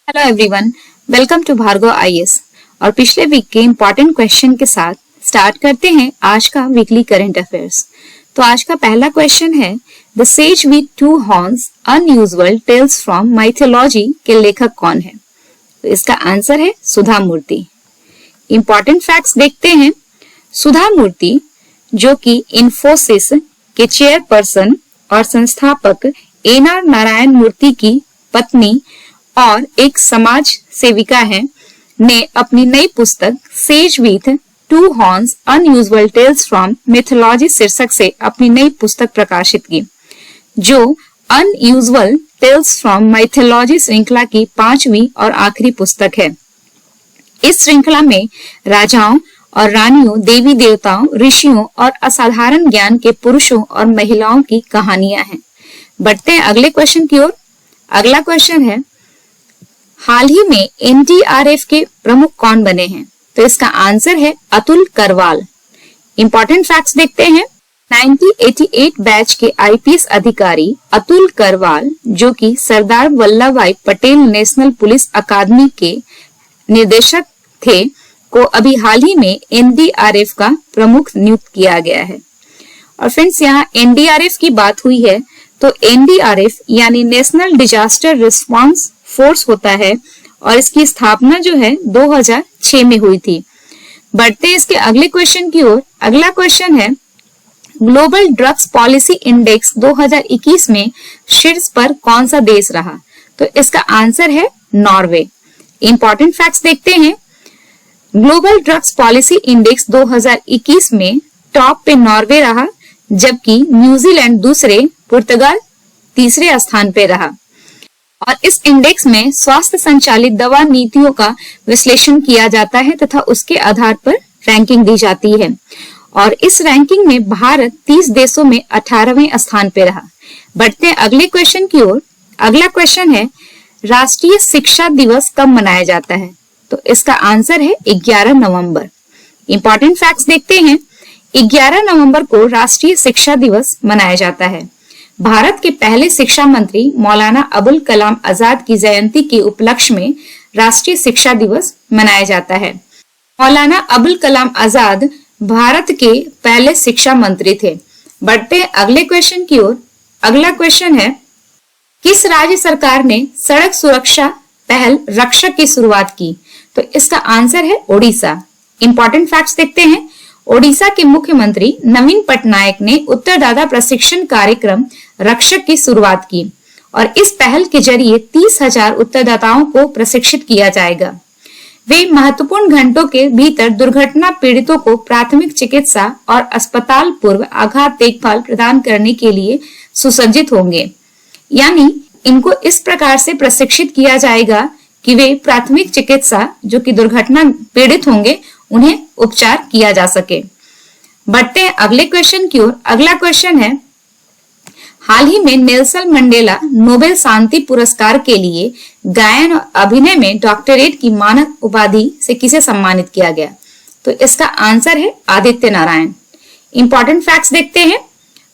Hello everyone, welcome to Bhargav IAS. और पिछले week के इम्पोर्टेंट क्वेश्चन के साथ स्टार्ट करते हैं आज का वीकली करंट अफेयर्स। तो आज का पहला क्वेश्चन है, the sage with two horns unusual tales from mythology के लेखक कौन है? तो इसका आंसर है सुधा मूर्ति। इम्पोर्टेंट फैक्ट्स देखते हैं। सुधा मूर्ति जो कि इन्फोसिस के चेयरपर्सन और संस्थापक एनआर नारायण मूर्ति की पत्नी और एक समाज सेविका है, ने अपनी नई पुस्तक sage with two horns unusual tales from mythology शीर्षक से अपनी नई पुस्तक प्रकाशित की, जो अनयूजुअल टेल्स फ्रॉम माइथोलॉजी श्रृंखला की 5वीं और आखिरी पुस्तक है। इस श्रृंखला में राजाओं और रानियों, देवी देवताओं, ऋषियों और असाधारण ज्ञान के पुरुषों और महिलाओं की कहानियां हैं। बढ़ते हैं अगले क्वेश्चन की ओर। अगला क्वेश्चन है, हाल ही में एनडीआरएफ के प्रमुख कौन बने हैं? तो इसका आंसर है अतुल करवाल। इंपॉर्टेंट फैक्ट्स देखते हैं। 1988 बैच के आईपीएस अधिकारी अतुल करवाल, जो कि सरदार वल्लभ भाई पटेल नेशनल पुलिस अकादमी के निर्देशक थे, को अभी हाल ही में एनडीआरएफ का प्रमुख नियुक्त किया गया है। और फ्रेंड्स, यहाँ एनडीआरएफ की बात हुई है तो एनडीआरएफ यानी नेशनल डिजास्टर रिस्पांस फोर्स होता है और इसकी स्थापना जो है 2006 में हुई थी। बढ़ते हैं इसके अगले क्वेश्चन की ओर। अगला क्वेश्चन है, ग्लोबल ड्रग्स पॉलिसी इंडेक्स 2021 में शीर्ष पर कौन सा देश रहा? तो इसका आंसर है नॉर्वे। इंपॉर्टेंट फैक्ट्स देखते हैं। ग्लोबल ड्रग्स पॉलिसी इंडेक्स 2021 में टॉप पे नॉर्वे रहा, जबकि न्यूजीलैंड दूसरे, पुर्तगाल तीसरे स्थान पे रहा। और इस इंडेक्स में स्वास्थ्य संचालित दवा नीतियों का विश्लेषण किया जाता है तथा उसके आधार पर रैंकिंग दी जाती है। और इस रैंकिंग में भारत 30 देशों में 18वें स्थान पे रहा। बढ़ते हैं अगले क्वेश्चन की ओर। अगला क्वेश्चन है, राष्ट्रीय शिक्षा दिवस कब मनाया जाता है? तो इसका आंसर है 11 नवंबर। इंपॉर्टेंट फैक्ट्स देखते हैं। 11 नवंबर को राष्ट्रीय शिक्षा दिवस मनाया जाता है। भारत के पहले शिक्षा मंत्री मौलाना अबुल कलाम आजाद की जयंती के उपलक्ष्य में राष्ट्रीय शिक्षा दिवस मनाया जाता है। मौलाना अबुल कलाम आजाद भारत के पहले शिक्षा मंत्री थे। बढ़ते हैं अगले क्वेश्चन की ओर। अगला क्वेश्चन है, किस राज्य सरकार ने सड़क सुरक्षा पहल रक्षक की शुरुआत की? तो इसका आंसर है ओडिशा। इंपॉर्टेंट फैक्ट्स देखते हैं। ओडिशा के मुख्यमंत्री नवीन पटनायक ने उत्तरदाता प्रशिक्षण कार्यक्रम रक्षक की शुरुआत की और इस पहल के जरिए 30,000 उत्तरदाताओं को प्रशिक्षित किया जाएगा। वे महत्वपूर्ण घंटों के भीतर दुर्घटना पीड़ितों को प्राथमिक चिकित्सा और अस्पताल पूर्व आघात देखभाल प्रदान करने के लिए सुसज्जित होंगे। यानी इनको इस प्रकार से प्रशिक्षित किया जाएगा कि वे प्राथमिक चिकित्सा, जो कि दुर्घटना पीड़ित होंगे, उन्हें उपचार किया जा सके। बढ़ते हैं अगले क्वेश्चन की ओर। अगला क्वेश्चन है, हाल ही में नेल्सन मंडेला नोबेल शांति पुरस्कार के लिए गायन और अभिनय में डॉक्टरेट की मानद उपाधि से किसे सम्मानित किया गया? तो इसका आंसर है आदित्य नारायण। इंपॉर्टेंट फैक्ट्स देखते हैं।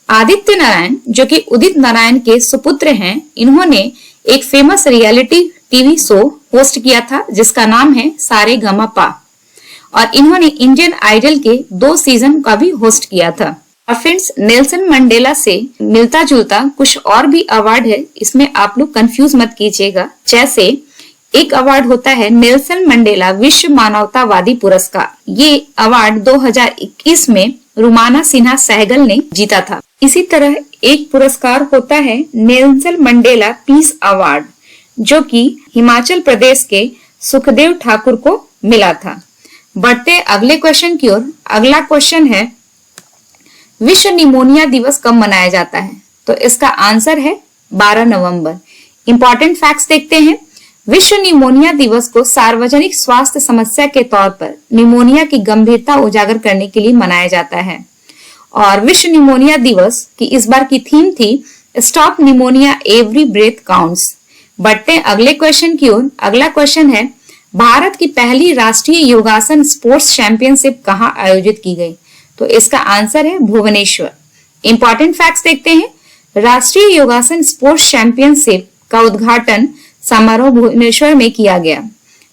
आदित्य नारायण, जो कि उदित नारायण के सुपुत्र हैं, इन्होंने एक famous reality TV show host किया था जिसका नाम है सारे गमा पा, और इन्होंने इंडियन आइडल के 2 सीजन का भी होस्ट किया था। और फ्रेंड्स, नेल्सन मंडेला से मिलता जुलता कुछ और भी अवार्ड है, इसमें आप लोग कंफ्यूज मत कीजिएगा। जैसे एक अवार्ड होता है नेल्सन मंडेला विश्व मानवतावादी पुरस्कार। ये अवार्ड 2021 में रुमाना सिन्हा सहगल ने जीता था। इसी तरह एक पुरस्कार होता है नेल्सन मंडेला पीस अवार्ड, जो कि हिमाचल प्रदेश के सुखदेव ठाकुर को मिला था। बढ़ते अगले क्वेश्चन की ओर। अगला क्वेश्चन है, विश्व निमोनिया दिवस कब मनाया जाता है? तो इसका आंसर है 12 नवंबर। इंपॉर्टेंट फैक्ट्स देखते हैं। विश्व निमोनिया दिवस को सार्वजनिक स्वास्थ्य समस्या के तौर पर निमोनिया की गंभीरता उजागर करने के लिए मनाया जाता है। और विश्व निमोनिया दिवस की इस बार की थीम थी stop pneumonia every breath counts. बढ़ते हैं अगले क्वेश्चन की ओर। अगला क्वेश्चन है, भारत की पहली राष्ट्रीय योगासन स्पोर्ट्स चैंपियनशिप कहाँ आयोजित की गई? तो इसका आंसर है भुवनेश्वर। इंपॉर्टेंट फैक्ट्स देखते हैं। राष्ट्रीय योगासन स्पोर्ट्स चैंपियनशिप का उद्घाटन समारोह भुवनेश्वर में किया गया।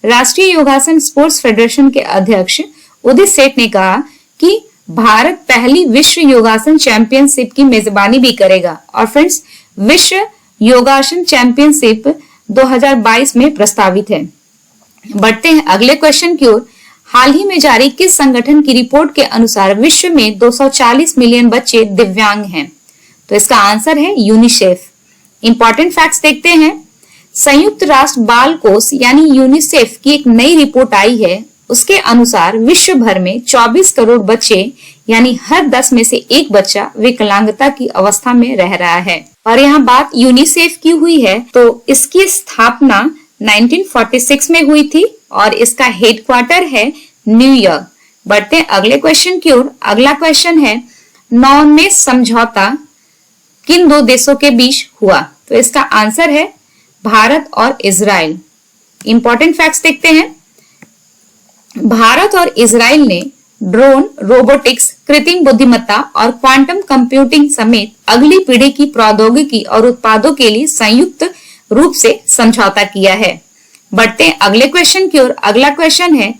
राष्ट्रीय योगासन स्पोर्ट्स फेडरेशन के अध्यक्ष उदित सेठ ने कहा कि भारत पहली विश्व योगासन चैंपियनशिप की मेजबानी भी करेगा। और फ्रेंड्स, विश्व योगासन चैंपियनशिप 2022 में प्रस्तावित है। बढ़ते हैं अगले क्वेश्चन की ओर। हाल ही में जारी किस संगठन की रिपोर्ट के अनुसार विश्व में 240 मिलियन बच्चे दिव्यांग हैं? तो इसका आंसर है यूनिसेफ। इंपॉर्टेंट फैक्ट्स देखते हैं। संयुक्त राष्ट्र बाल कोष यानी यूनिसेफ की एक नई रिपोर्ट आई है। उसके अनुसार विश्व भर में 24 करोड़ बच्चे यानी हर 10 में से एक बच्चा विकलांगता की अवस्था में रह रहा है। और यहाँ बात यूनिसेफ की हुई है तो इसकी स्थापना 1946 में हुई थी और इसका हेडक्वार्टर है न्यूयॉर्क। बढ़ते हैं अगले क्वेश्चन की ओर। अगला क्वेश्चन है, नॉर्मे समझौता किन दो देशों के बीच हुआ? तो इसका आंसर है भारत और इजराइल। इंपॉर्टेंट फैक्ट्स देखते हैं। भारत और इजराइल ने ड्रोन, रोबोटिक्स, कृत्रिम बुद्धिमत्ता और क्वांटम कंप्यूटिंग समेत अगली पीढ़ी की प्रौद्योगिकी और उत्पादों के लिए संयुक्त रूप से समझौता किया है। बढ़ते हैं अगले क्वेश्चन की ओर। अगला क्वेश्चन है,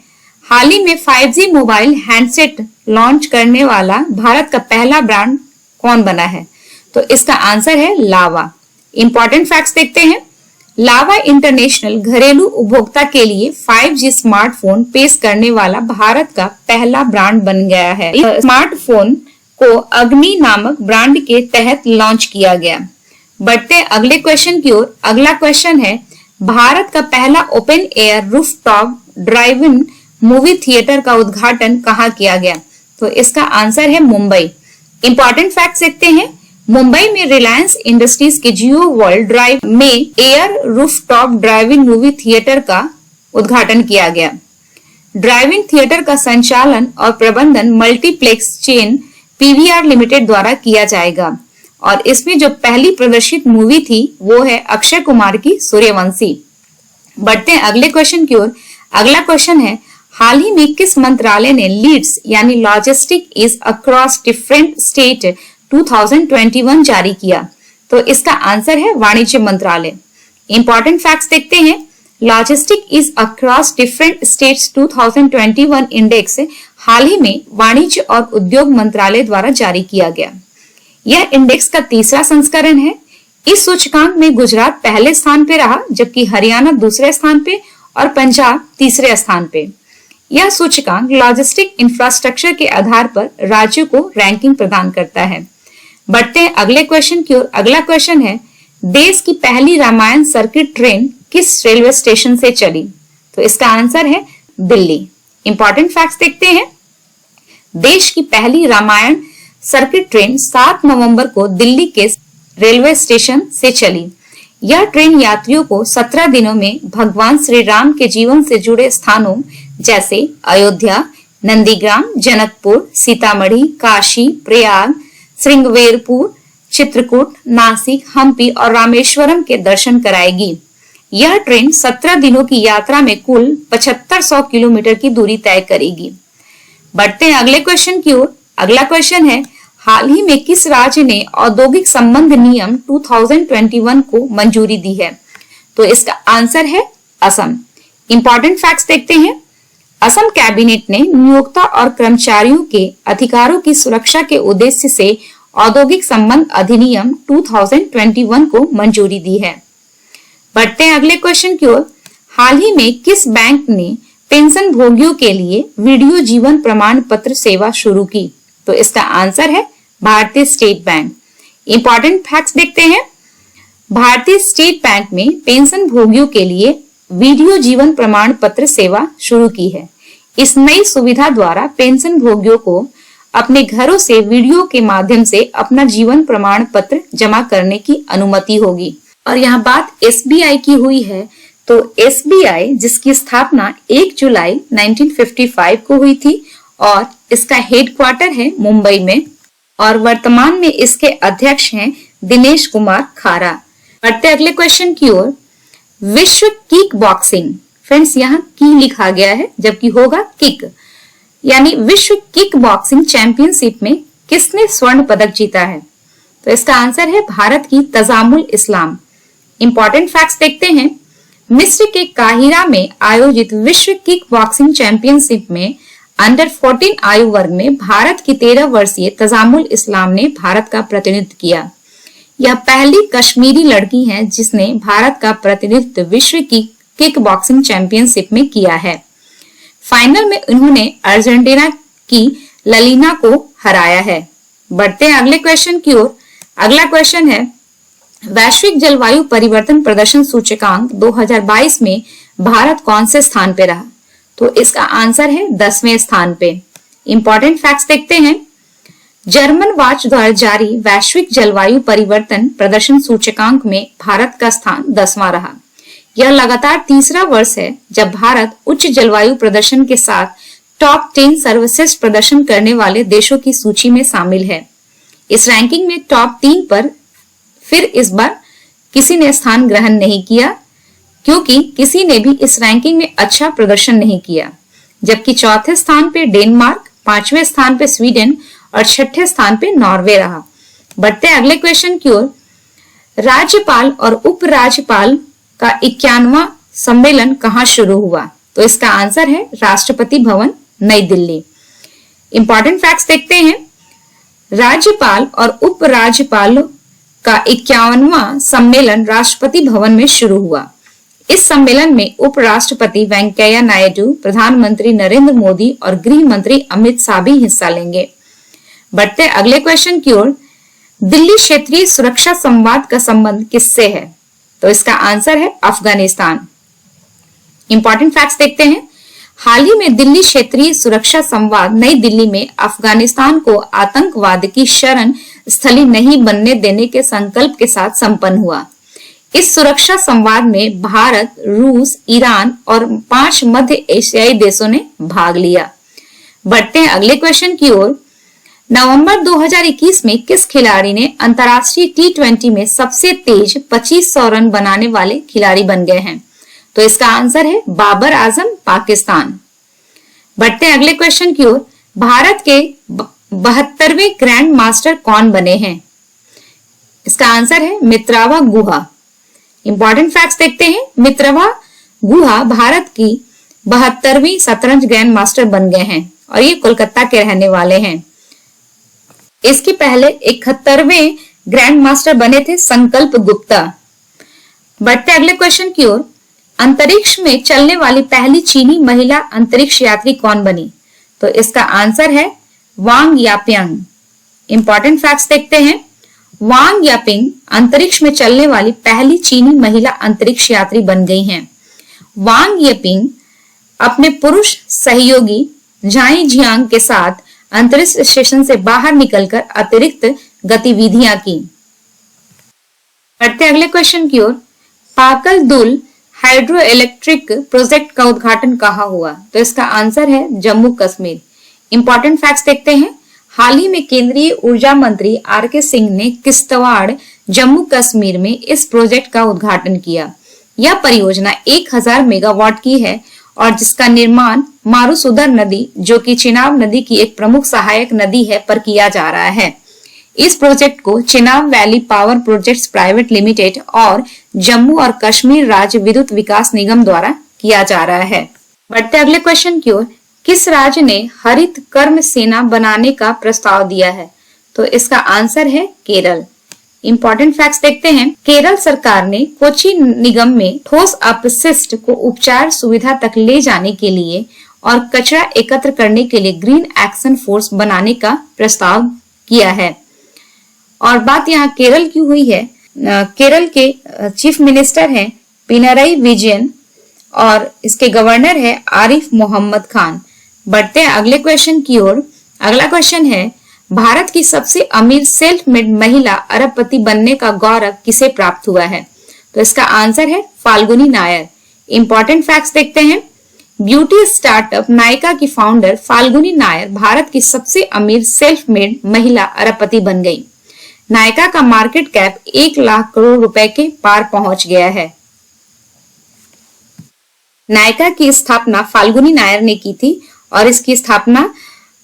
हाल ही में 5G मोबाइल हैंडसेट लॉन्च करने वाला भारत का पहला ब्रांड कौन बना है? तो इसका आंसर है लावा। इंपॉर्टेंट फैक्ट्स देखते हैं। लावा इंटरनेशनल घरेलू उपभोक्ता के लिए 5G स्मार्टफोन पेश करने वाला भारत का पहला ब्रांड बन गया है। इस स्मार्टफोन को अग्नि नामक ब्रांड के तहत लॉन्च किया गया। बढ़ते अगले क्वेश्चन की ओर। अगला क्वेश्चन है, भारत का पहला ओपन एयर रूफटॉप ड्राइव इन मूवी थिएटर का उद्घाटन कहाँ किया गया? तो इसका आंसर है मुंबई। इंपॉर्टेंट फैक्ट्स देखते हैं। मुंबई में रिलायंस इंडस्ट्रीज के जियो वर्ल्ड ड्राइव में एयर रूफटॉप ड्राइव इन मूवी थिएटर का उद्घाटन किया गया। ड्राइव इन थिएटर का संचालन और प्रबंधन मल्टीप्लेक्स चेन पीवीआर लिमिटेड द्वारा किया जाएगा और इसमें जो पहली प्रदर्शित मूवी थी वो है अक्षय कुमार की सूर्यवंशी। बढ़ते हैं अगले क्वेश्चन की ओर। अगला क्वेश्चन है, हाल ही में किस मंत्रालय ने लीड्स यानी logistic is across different state 2021 जारी किया? तो इसका आंसर है वाणिज्य मंत्रालय। इंपॉर्टेंट फैक्ट्स देखते हैं। Logistic is across different states 2021 index हाल ही में वाणिज्य और उद्योग मंत्रालय द्वारा जारी किया गया। यह इंडेक्स का तीसरा संस्करण है। इस सूचकांक में गुजरात पहले स्थान पे रहा, जबकि हरियाणा दूसरे स्थान पे और पंजाब तीसरे स्थान पे। यह सूचकांक लॉजिस्टिक इंफ्रास्ट्रक्चर के आधार पर राज्यों को रैंकिंग प्रदान करता है। बढ़ते हैं अगले क्वेश्चन की ओर। अगला क्वेश्चन है, देश की पहली रामायण सर्किट ट्रेन किस रेलवे स्टेशन से चली? तो इसका आंसर है दिल्ली। इंपॉर्टेंट फैक्ट्स देखते हैं। देश की पहली रामायण सर्किट ट्रेन 7 नवंबर को दिल्ली के रेलवे स्टेशन से चली। यह ट्रेन यात्रियों को 17 दिनों में भगवान श्री राम के जीवन से जुड़े स्थानों जैसे अयोध्या, नंदीग्राम, जनकपुर, सीतामढ़ी, काशी, प्रयाग, श्रृंगवेरपुर, चित्रकूट, नासिक, हम्पी और रामेश्वरम के दर्शन कराएगी। यह ट्रेन 17 दिनों की यात्रा में कुल 7500 किलोमीटर की दूरी तय करेगी। बढ़ते हैं अगले क्वेश्चन की ओर। अगला क्वेश्चन है, हाल ही में किस राज्य ने औद्योगिक संबंध नियम 2021 को मंजूरी दी है? तो इसका आंसर है असम। इंपॉर्टेंट फैक्ट्स देखते हैं। असम कैबिनेट ने नियोक्ता और कर्मचारियों के अधिकारों की सुरक्षा के उद्देश्य से औद्योगिक संबंध अधिनियम 2021 को मंजूरी दी है। बढ़ते हैं अगले क्वेश्चन की ओर। हाल ही में किस बैंक ने पेंशन भोगियों के लिए वीडियो जीवन प्रमाण पत्र सेवा शुरू की? तो इसका आंसर है भारतीय स्टेट बैंक। इंपॉर्टेंट फैक्ट्स देखते हैं। भारतीय स्टेट बैंक में पेंशन भोगियों के लिए वीडियो जीवन प्रमाण पत्र सेवा शुरू की है। इस नई सुविधा द्वारा पेंशन भोगियों को अपने घरों से वीडियो के माध्यम से अपना जीवन प्रमाण पत्र जमा करने की अनुमति होगी। और यहाँ बात एसबीआई की हुई है, तो एसबीआई जिसकी स्थापना 1 जुलाई 1955 को हुई थी और इसका हेडक्वार्टर है मुंबई में और वर्तमान में इसके अध्यक्ष हैं दिनेश कुमार खारा। बढ़ते अगले क्वेश्चन की ओर। विश्व किक बॉक्सिंग, फ्रेंड्स यहाँ की लिखा गया है जबकि होगा किक, यानी विश्व किक बॉक्सिंग चैंपियनशिप में किसने स्वर्ण पदक जीता है? तो इसका आंसर है भारत की तजामुल इस्लाम। इंपॉर्टेंट फैक्ट्स देखते हैं। मिस्र के काहिरा में आयोजित विश्व किक बॉक्सिंग चैंपियनशिप में अंडर 14 आयु वर्ग में भारत की 13 वर्षीय तजामुल इस्लाम ने भारत का प्रतिनिधित्व किया। यह पहली कश्मीरी लड़की है जिसने भारत का प्रतिनिधित्व विश्व की किक बॉक्सिंग चैंपियनशिप में किया है। फाइनल में उन्होंने अर्जेंटीना की ललीना को हराया है। बढ़ते हैं अगले क्वेश्चन की ओर। अगला क्वेश्चन है, वैश्विक जलवायु परिवर्तन प्रदर्शन सूचकांक 2022 में भारत कौन से स्थान पे रहा? तो इसका आंसर है 10वें स्थान पे। इंपॉर्टेंट फैक्ट्स देखते हैं। जर्मन वाच द्वारा जारी वैश्विक जलवायु परिवर्तन प्रदर्शन सूचकांक में भारत का स्थान 10वां रहा। यह लगातार तीसरा वर्ष है जब भारत उच्च जलवायु प्रदर्शन के साथ टॉप 10 सर्वश्रेष्ठ प्रदर्शन करने वाले देशों की सूची में शामिल है। इस रैंकिंग में टॉप 3 पर फिर इस बार किसी ने स्थान ग्रहण नहीं किया, क्योंकि किसी ने भी इस रैंकिंग में अच्छा प्रदर्शन नहीं किया। जबकि चौथे स्थान पे डेनमार्क, 5वें स्थान पे स्वीडन और 6ठे स्थान पे नॉर्वे रहा। बढ़ते अगले क्वेश्चन की ओर। राज्यपाल और उपराज्यपाल का 51वां सम्मेलन कहाँ शुरू हुआ? तो इसका आंसर है राष्ट्रपति भवन, नई दिल्ली। इंपॉर्टेंट फैक्ट्स देखते हैं। राज्यपाल और उपराज्यपाल का 51वां सम्मेलन राष्ट्रपति भवन में शुरू हुआ। इस सम्मेलन में उपराष्ट्रपति वेंकैया नायडू, प्रधानमंत्री नरेंद्र मोदी और गृह मंत्री अमित शाह भी हिस्सा लेंगे। बढ़ते अगले क्वेश्चन की ओर। दिल्ली क्षेत्रीय सुरक्षा संवाद का संबंध किससे है? तो इसका आंसर है अफगानिस्तान। इंपॉर्टेंट फैक्ट्स देखते हैं। हाल ही में दिल्ली क्षेत्रीय सुरक्षा संवाद नई दिल्ली में अफगानिस्तान को आतंकवाद की शरण स्थली नहीं बनने देने के संकल्प के साथ संपन्न हुआ। इस सुरक्षा संवाद में भारत, रूस, ईरान और 5 मध्य एशियाई देशों ने भाग लिया। बढ़ते हैं अगले क्वेश्चन की ओर। नवंबर 2021 में किस खिलाड़ी ने अंतर्राष्ट्रीय T20 में सबसे तेज 2500 रन बनाने वाले खिलाड़ी बन गए हैं? तो इसका आंसर है बाबर आजम, पाकिस्तान। बढ़ते हैं अगले क्वेश्चन की ओर। भारत के 72वें ग्रैंड मास्टर कौन बने हैं? इसका आंसर है मित्रवा गुहा। इंपॉर्टेंट फैक्ट्स देखते हैं। मित्रवा गुहा भारत की 72वीं शतरंज ग्रैंड मास्टर बन गए हैं और ये कोलकाता के रहने वाले हैं। इसके पहले 71वें ग्रैंड मास्टर बने थे संकल्प गुप्ता। बढ़ते अगले क्वेश्चन की ओर। अंतरिक्ष में चलने वाली पहली चीनी महिला अंतरिक्ष यात्री कौन बनी? तो इसका आंसर है वांग यापिंग। इंपॉर्टेंट फैक्ट्स देखते हैं। वांग यापिंग अंतरिक्ष में चलने वाली पहली चीनी महिला अंतरिक्ष यात्री बन गई हैं। वांग यापिंग अपने पुरुष सहयोगी झाई जियांग के साथ अंतरिक्ष स्टेशन से बाहर निकलकर अतिरिक्त गतिविधियां की। बढ़ते अगले क्वेश्चन की ओर। पाकल दुल हाइड्रो इलेक्ट्रिक प्रोजेक्ट का उद्घाटन कहाँ हुआ? तो इसका आंसर है जम्मू कश्मीर। इंपॉर्टेंट फैक्ट्स देखते हैं। हाल ही में केंद्रीय ऊर्जा मंत्री आर.के. सिंह ने किश्तवाड़, जम्मू कश्मीर में इस प्रोजेक्ट का उद्घाटन किया। यह परियोजना 1000 मेगावाट की है और जिसका निर्माण मारुसुदर नदी, जो कि चिनाब नदी की एक प्रमुख सहायक नदी है, पर किया जा रहा है। इस प्रोजेक्ट को Chenab valley power projects private limited और जम्मू और कश्मीर राज्य विद्युत विकास निगम द्वारा किया जा रहा है। बढ़ते अगले क्वेश्चन की ओर। किस राज्य ने हरित कर्म सेना बनाने का प्रस्ताव दिया है? तो इसका आंसर है केरल। इंपॉर्टेंट फैक्ट्स देखते हैं। केरल सरकार ने कोची निगम में ठोस अपशिष्ट को उपचार सुविधा तक ले जाने के लिए और कचरा एकत्र करने के लिए ग्रीन एक्शन फोर्स बनाने का प्रस्ताव किया है। और बात यहाँ केरल की हुई है। केरल के चीफ मिनिस्टर हैं पिनराई विजयन और इसके गवर्नर है आरिफ मोहम्मद खान। बढ़ते हैं अगले क्वेश्चन की ओर। अगला क्वेश्चन है, भारत की सबसे अमीर सेल्फ मेड महिला अरबपति बनने का गौरव किसे प्राप्त हुआ है? तो इसका आंसर है फाल्गुनी नायर। इंपॉर्टेंट फैक्ट्स देखते हैं। ब्यूटी स्टार्टअप नायका की फाउंडर फाल्गुनी नायर भारत की सबसे अमीर सेल्फ मेड महिला अरबपति बन गई। नायका का मार्केट कैप 1 लाख करोड़ रुपए के पार पहुंच गया है। नायका की स्थापना फाल्गुनी नायर ने की थी और इसकी स्थापना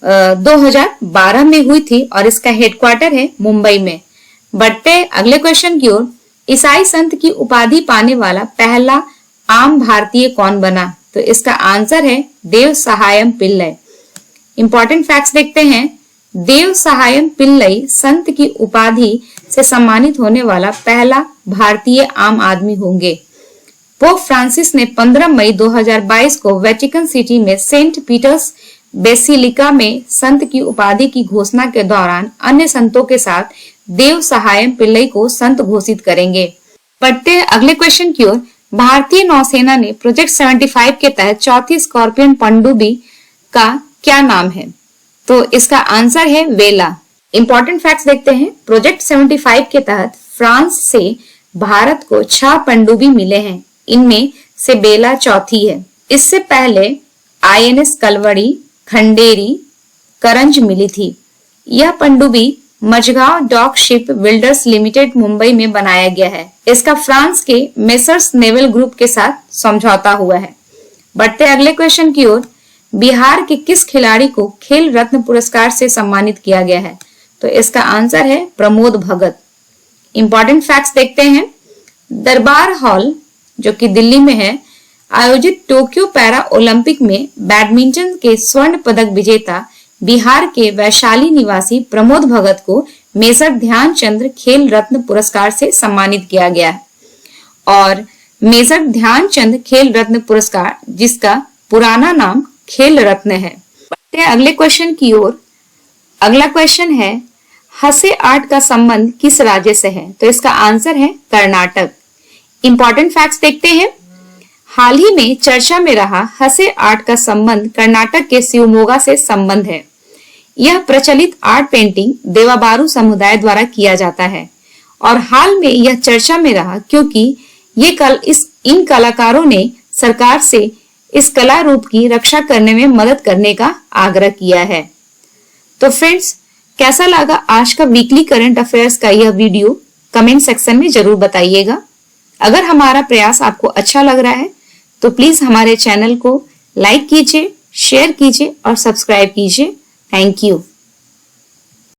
2012 में हुई थी और इसका हेडक्वार्टर है मुंबई में। बढ़ते अगले क्वेश्चन की ओर। ईसाई संत की उपाधि पाने वाला पहला आम भारतीय कौन बना? तो इसका आंसर है देव सहायम पिल्लई। इंपॉर्टेंट फैक्ट्स देखते हैं। देव सहायम पिल्लई संत की उपाधि से सम्मानित होने वाला पहला भारतीय आम आदमी होंगे। पोप फ्रांसिस ने 15 मई 2022 को वेटिकन सिटी में सेंट पीटर्स बेसिलिका में संत की उपाधि की घोषणा के दौरान अन्य संतों के साथ देव सहायम पिल्लई को संत घोषित करेंगे। बढ़ते हैं अगले क्वेश्चन की ओर। भारतीय नौसेना ने प्रोजेक्ट 75 के तहत चौथी स्कॉर्पियन पनडुब्बी का क्या नाम है? तो इसका आंसर है वेला। इंपॉर्टेंट फैक्ट्स देखते हैं। प्रोजेक्ट 75 के तहत फ्रांस से भारत को 6 पनडुब्बी मिले हैं, इनमें से बेला चौथी है। इससे पहले INS कलवड़ी, खंडेरी, करंज मिली थी। यह पनडुब्बी Mazagon dock ship builders limited Mumbai में बनाया गया है। इसका फ्रांस के मेसर्स नेवल ग्रुप के साथ समझौता हुआ है। बढ़ते अगले क्वेश्चन की ओर। बिहार के किस खिलाड़ी को खेल रत्न पुरस्कार से सम्मानित किया गया है? तो इसका आंसर है प्रमोद भगत। इंपॉर्टेंट फैक्ट्स देखते हैं। दरबार हॉल जो कि दिल्ली में है, आयोजित टोक्यो पैरा ओलंपिक में बैडमिंटन के स्वर्ण पदक विजेता बिहार के वैशाली निवासी प्रमोद भगत को मेजर ध्यानचंद खेल रत्न पुरस्कार से सम्मानित किया गया है। और मेजर ध्यानचंद खेल रत्न पुरस्कार, जिसका पुराना नाम खेल रत्न है। बढ़ते हैं अगले क्वेश्चन की ओर। अगला क्वेश्चन है, हसे आर्ट का संबंध किस राज्य से है? तो इसका आंसर है कर्नाटक। इंपॉर्टेंट फैक्ट्स देखते हैं। हाल ही में चर्चा में रहा हसे आर्ट का संबंध कर्नाटक के शिवमोगा से संबंध है। यह प्रचलित आर्ट पेंटिंग देवाबारू समुदाय द्वारा किया जाता है और हाल में यह चर्चा में रहा क्योंकि इन कलाकारों ने सरकार से इस कला रूप की रक्षा करने में मदद करने का आग्रह किया है। तो फ्रेंड्स, कैसा लगा आज का वीकली करंट अफेयर्स का यह वीडियो? कमेंट सेक्शन में जरूर बताइएगा। अगर हमारा प्रयास आपको अच्छा लग रहा है तो प्लीज हमारे चैनल को लाइक कीजिए, शेयर कीजिए और सब्सक्राइब कीजिए। Thank you.